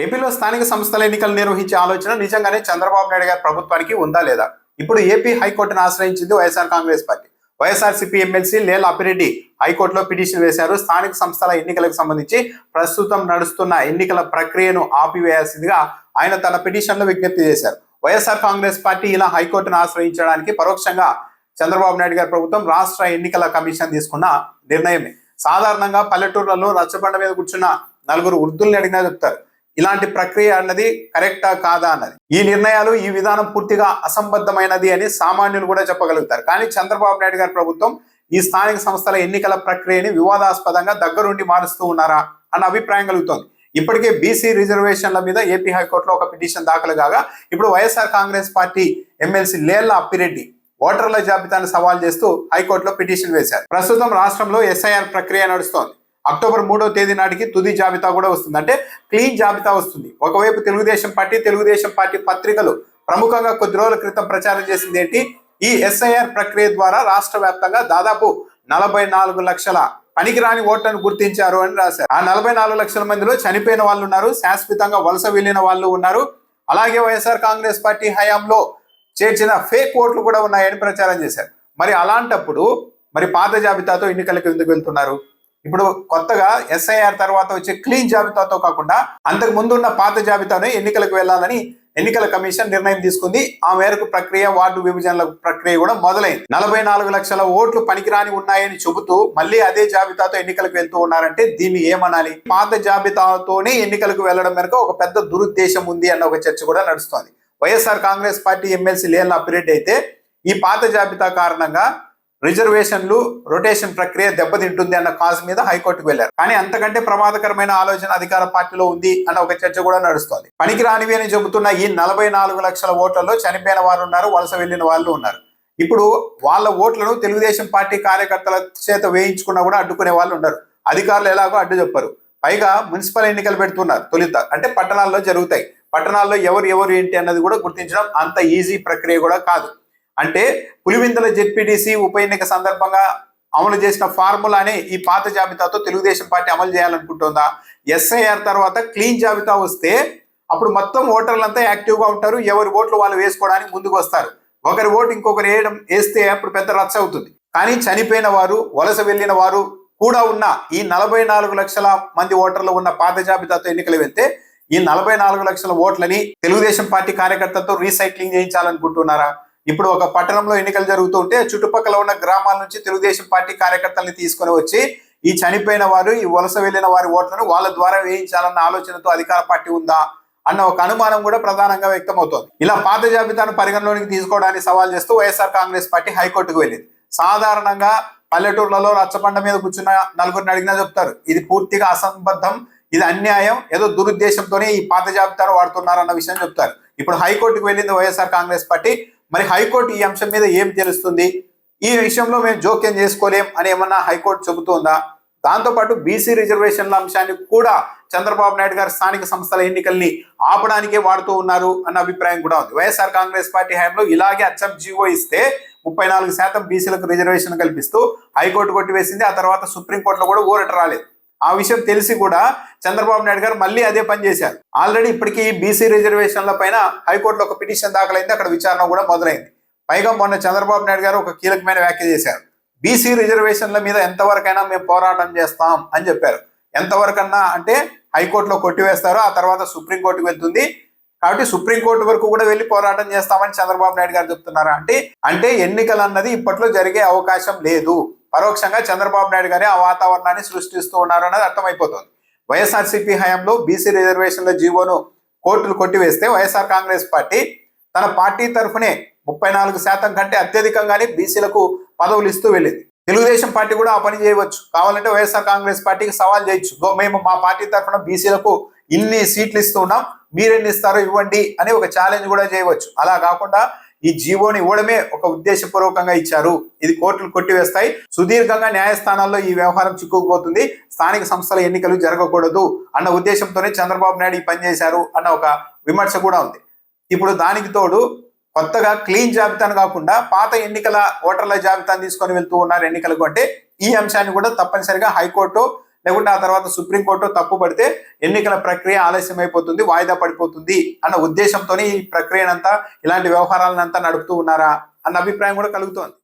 ఏపీలో స్థానిక సంస్థల ఎన్నికలు నిర్వహించే ఆలోచన నిజంగానే చంద్రబాబు నాయుడు గారి ప్రభుత్వానికి ఉందా లేదా? ఇప్పుడు ఏపీ హైకోర్టును ఆశ్రయించింది వైఎస్ఆర్ కాంగ్రెస్ పార్టీ. వైఎస్ఆర్సీపీ ఎమ్మెల్సీ లేల అప్పిరెడ్డి హైకోర్టులో పిటిషన్ వేశారు. స్థానిక సంస్థల ఎన్నికలకు సంబంధించి ప్రస్తుతం నడుస్తున్న ఎన్నికల ప్రక్రియను ఆపివేయాల్సిందిగా ఆయన తన పిటిషన్లో విజ్ఞప్తి చేశారు. వైఎస్ఆర్ కాంగ్రెస్ పార్టీ ఇలా హైకోర్టును ఆశ్రయించడానికి పరోక్షంగా చంద్రబాబు నాయుడు గారి ప్రభుత్వం రాష్ట్ర ఎన్నికల కమిషన్ తీసుకున్న నిర్ణయమే. సాధారణంగా పల్లెటూర్లలో రచ్చబండ మీద కూర్చున్న నలుగురు వృద్ధుల్ని అడిగినా చెప్తారు ఇలాంటి ప్రక్రియ అన్నది కరెక్టా కాదా అన్నది. ఈ నిర్ణయాలు ఈ విధానం పూర్తిగా అసంబద్ధమైనది అని సామాన్యులు కూడా చెప్పగలుగుతారు. కానీ చంద్రబాబు నాయుడు గారి ప్రభుత్వం ఈ స్థానిక సంస్థల ఎన్నికల ప్రక్రియని వివాదాస్పదంగా దగ్గరుండి మారుస్తూ ఉన్నారా అన్న అభిప్రాయం కలుగుతోంది. ఇప్పటికే బీసీ రిజర్వేషన్ల మీద ఏపీ హైకోర్టులో ఒక పిటిషన్ దాఖలు కాగా ఇప్పుడు వైఎస్ఆర్ కాంగ్రెస్ పార్టీ ఎమ్మెల్సీ లేల అప్పిరెడ్డి ఓటర్ల జాబితాను సవాల్ చేస్తూ హైకోర్టులో పిటిషన్ వేశారు. ప్రస్తుతం రాష్ట్రంలో ఎస్ఐఆర్ ప్రక్రియ నడుస్తోంది. అక్టోబర్ 3వ తేదీ నాటికి తుది జాబితా కూడా వస్తుంది, అంటే క్లీన్ జాబితా వస్తుంది. ఒకవైపు తెలుగుదేశం పార్టీ పత్రికలు ప్రముఖంగా కొద్ది రోజుల క్రితం ప్రచారం చేసింది ఏంటి, ఈ ఎస్ఐఆర్ ప్రక్రియ ద్వారా రాష్ట్ర వ్యాప్తంగా దాదాపు 44 లక్షల పనికిరాని ఓట్లను గుర్తించారు అని రాశారు. ఆ 44 లక్షల మందిలో చనిపోయిన వాళ్ళు ఉన్నారు, శాశ్వతంగా వలస వెళ్లిన వాళ్ళు ఉన్నారు, అలాగే వైఎస్ఆర్ కాంగ్రెస్ పార్టీ హయాంలో చేర్చిన ఫేక్ ఓట్లు కూడా ఉన్నాయని ప్రచారం చేశారు. మరి అలాంటప్పుడు మరి పాత జాబితాతో ఎన్నికలకు ఎందుకు వెళ్తున్నారు? ఇప్పుడు కొత్తగా ఎస్ఐఆర్ తర్వాత వచ్చే క్లీన్ జాబితాతో కాకుండా అంతకు ముందు ఉన్న పాత జాబితానే ఎన్నికలకు వెళ్లాలని ఎన్నికల కమిషన్ నిర్ణయం తీసుకుంది. ఆ మేరకు ప్రక్రియ వార్డు విభజనల ప్రక్రియ కూడా మొదలైంది. 44 లక్షల ఓట్లు పనికిరాని ఉన్నాయని చెబుతూ మళ్ళీ అదే జాబితాతో ఎన్నికలకు వెళ్తూ ఉన్నారంటే దీన్ని ఏమనాలి? పాత జాబితాతోనే ఎన్నికలకు వెళ్లడం వెనుక ఒక పెద్ద దురుద్దేశం ఉంది అన్న ఒక చర్చ కూడా నడుస్తోంది. వైఎస్ఆర్ కాంగ్రెస్ పార్టీ ఎమ్మెల్సీ లేల అప్పిరెడ్డి అయితే ఈ పాత జాబితా కారణంగా రిజర్వేషన్లు రొటేషన్ ప్రక్రియ దెబ్బతింటుంది అన్న కాజ్ మీద హైకోర్టుకు వెళ్లారు. కానీ అంతకంటే ప్రమాదకరమైన ఆలోచన అధికార పార్టీలో ఉంది అన్న ఒక చర్చ కూడా నడుస్తోంది. పనికిరానివి అని చెబుతున్న ఈ 44 లక్షల ఓట్లలో చనిపోయిన వారు ఉన్నారు, వలస వెళ్లిన వాళ్ళు ఉన్నారు. ఇప్పుడు వాళ్ళ ఓట్లను తెలుగుదేశం పార్టీ కార్యకర్తల చేత వేయించుకున్నా కూడా అడ్డుకునే వాళ్ళు ఉన్నారు. అధికారులు ఎలాగో అడ్డు చెప్పారు. పైగా మున్సిపల్ ఎన్నికలు పెడుతున్నారు తొలుత, అంటే పట్టణాల్లో జరుగుతాయి. పట్టణాల్లో ఎవరు ఏంటి అన్నది కూడా గుర్తించడం అంత ఈజీ ప్రక్రియ కూడా కాదు. అంటే పులివెందుల జెడ్పీటీసీ ఉప ఎన్నిక సందర్భంగా అమలు చేసిన ఫార్ములానే ఈ పాత జాబితాతో తెలుగుదేశం పార్టీ అమలు చేయాలనుకుంటుందా? ఎస్ఐఆర్ తర్వాత క్లీన్ జాబితా వస్తే అప్పుడు మొత్తం ఓటర్లంతా యాక్టివ్గా ఉంటారు, ఎవరి ఓట్లు వాళ్ళు వేసుకోవడానికి ముందుకు వస్తారు. ఒకరి ఓటు ఇంకొకరు వేస్తే అప్పుడు పెద్ద రచ్చ అవుతుంది. కానీ చనిపోయిన వారు, వలస వెళ్లిన వారు కూడా ఉన్న ఈ 44 లక్షల మంది ఓటర్లు ఉన్న పాత జాబితాతో ఎన్నికలు వెళ్తే ఈ 44 లక్షల ఓట్లని తెలుగుదేశం పార్టీ కార్యకర్తలతో రీసైక్లింగ్ చేయించాలనుకుంటున్నారా? ఇప్పుడు ఒక పట్టణంలో ఎన్నికలు జరుగుతుంటే చుట్టుపక్కల ఉన్న గ్రామాల నుంచి తెలుగుదేశం పార్టీ కార్యకర్తల్ని తీసుకొని వచ్చి ఈ చనిపోయిన వారు, ఈ వలస వెళ్లిన వారి ఓట్లను వాళ్ళ ద్వారా వేయించాలన్న ఆలోచనతో అధికార పార్టీ ఉందా అన్న ఒక అనుమానం కూడా ప్రధానంగా వ్యక్తమవుతోంది. ఇలా పాత జాబితాను పరిగణలోనికి తీసుకోవడానికి సవాల్ చేస్తూ వైఎస్ఆర్ కాంగ్రెస్ పార్టీ హైకోర్టుకు వెళ్ళింది. సాధారణంగా పల్లెటూర్లలో రచ్చబండ మీద కూర్చున్న నలుగురిని అడిగినా చెప్తారు ఇది పూర్తిగా అసంబద్ధం, ఇది అన్యాయం, ఏదో దురుద్దేశంతోనే ఈ పాత జాబితాను వాడుతున్నారన్న విషయం చెప్తారు. ఇప్పుడు హైకోర్టుకు వెళ్ళింది వైఎస్ఆర్ కాంగ్రెస్ పార్టీ. మరి హైకోర్టు ఈ అంశం మీద ఏం తెలుస్తుంది, ఈ విషయంలో మేము జోక్యం చేసుకోలేం అని ఏమన్నా హైకోర్టు చెబుతోందా? దాంతోపాటు బీసీ రిజర్వేషన్ల అంశాన్ని కూడా చంద్రబాబు నాయుడు గారు స్థానిక సంస్థల ఎన్నికల్ని ఆపడానికే వాడుతూ ఉన్నారు అన్న అభిప్రాయం కూడా ఉంది. వైఎస్ఆర్ కాంగ్రెస్ పార్టీ హయాంలో ఇలాగే అచ్చం జీవో ఇస్తే 34% బీసీలకు రిజర్వేషన్ కల్పిస్తూ హైకోర్టు కొట్టివేసింది. ఆ తర్వాత సుప్రీంకోర్టులో కూడా ఊరట రాలేదు. ఆ విషయం తెలిసి కూడా చంద్రబాబు నాయుడు గారు మళ్ళీ అదే పని చేశారు. ఆల్రెడీ ఇప్పటికీ బీసీ రిజర్వేషన్ల పైన హైకోర్టులో ఒక పిటిషన్ దాఖలైంది, అక్కడ విచారణ కూడా మొదలైంది. పైగా మొన్న చంద్రబాబు నాయుడు గారు ఒక కీలకమైన వ్యాఖ్య చేశారు. బీసీ రిజర్వేషన్ల మీద ఎంతవరకైనా మేము పోరాటం చేస్తాం అని చెప్పారు. ఎంతవరకన్నా అంటే హైకోర్టులో కొట్టివేస్తారు, ఆ తర్వాత సుప్రీంకోర్టుకు వెళ్తుంది, కాబట్టి సుప్రీంకోర్టు వరకు కూడా వెళ్ళి పోరాటం చేస్తామని చంద్రబాబు నాయుడు గారు చెప్తున్నారా? అంటే ఎన్నికలు అన్నది ఇప్పట్లో జరిగే అవకాశం లేదు. పరోక్షంగా చంద్రబాబు నాయుడు గారే ఆ వాతావరణాన్ని సృష్టిస్తూ ఉన్నారు అన్నది అర్థమైపోతుంది. వైఎస్ఆర్సీపీ హయాంలో బీసీ రిజర్వేషన్ల జీవోను కోర్టులు కొట్టివేస్తే వైఎస్ఆర్ కాంగ్రెస్ పార్టీ తన పార్టీ తరఫునే 34% కంటే అత్యధికంగానే బీసీలకు పదవులు ఇస్తూ వెళ్ళింది. తెలుగుదేశం పార్టీ కూడా ఆ పని చేయవచ్చు. కావాలంటే వైఎస్ఆర్ కాంగ్రెస్ పార్టీకి సవాల్ చేయొచ్చు, మేము మా పార్టీ తరఫున బీసీలకు ఇన్ని సీట్లు ఇస్తున్నాం, మీరెన్ని ఇస్తారో ఇవ్వండి అని ఒక ఛాలెంజ్ కూడా చేయవచ్చు. అలా కాకుండా ఈ జీవోని ఇవ్వడమే ఒక ఉద్దేశపూర్వకంగా ఇచ్చారు, ఇది కోర్టులు కొట్టివేస్తాయి, సుదీర్ఘంగా న్యాయస్థానాల్లో ఈ వ్యవహారం చిక్కుకుపోతుంది, స్థానిక సంస్థల ఎన్నికలు జరగకూడదు అన్న ఉద్దేశంతోనే చంద్రబాబు నాయుడు ఈ పని చేశారు అన్న ఒక విమర్శ కూడా ఉంది. ఇప్పుడు దానికి తోడు కొత్తగా క్లీన్ జాబితాను కాకుండా పాత ఎన్నికల ఓటర్ల జాబితాను తీసుకొని వెళ్తూ ఉన్నారు ఎన్నికలకు. అంటే ఈ అంశాన్ని కూడా తప్పనిసరిగా హైకోర్టు లేకుంటే ఆ తర్వాత సుప్రీంకోర్టు తప్పు పడితే ఎన్నికల ప్రక్రియ ఆలస్యం అయిపోతుంది, వాయిదా పడిపోతుంది అన్న ఉద్దేశంతో ఈ ప్రక్రియనంతా, ఇలాంటి వ్యవహారాలనంతా నడుపుతూ ఉన్నారా అన్న అభిప్రాయం కూడా కలుగుతోంది.